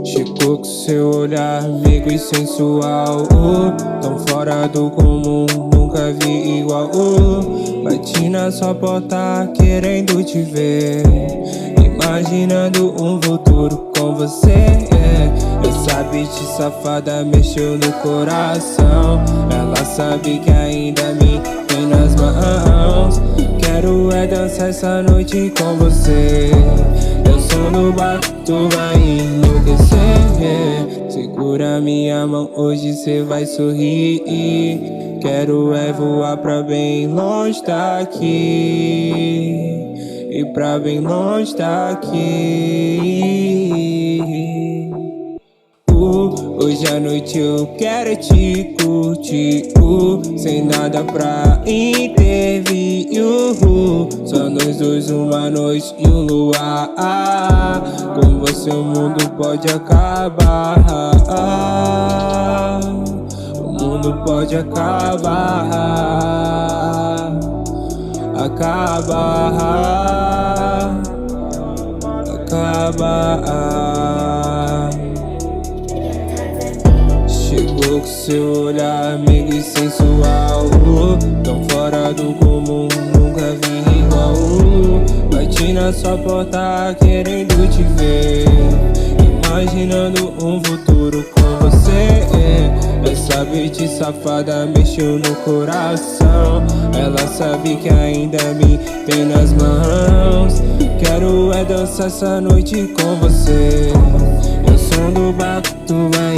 Chegou com seu olhar amigo e sensual, tão fora do comum, nunca vi igual. Bati na sua porta querendo te ver, imaginando um futuro com você. Essa bitch safada mexeu no coração, ela sabe que ainda me tem nas mãos. Quero dançar essa noite com você. Eu sou no bar, tu vai enlouquecer. Segura minha mão, hoje cê vai sorrir. Quero voar pra bem longe daqui, e pra bem longe daqui. Hoje à noite eu quero te curtir, sem nada pra intervir. Só nós dois, uma noite e um luar. Com você o mundo pode acabar, o mundo pode acabar. Acabar. Chegou com seu olhar amigo e sensual, tão fora do comum, nunca vi igual. Bati na sua porta querendo te ver, imaginando um futuro com você. Essa bitch safada mexeu no coração, ela sabe que ainda me tem nas mãos. Quero dançar essa noite com você. Eu sou do bar, tu vai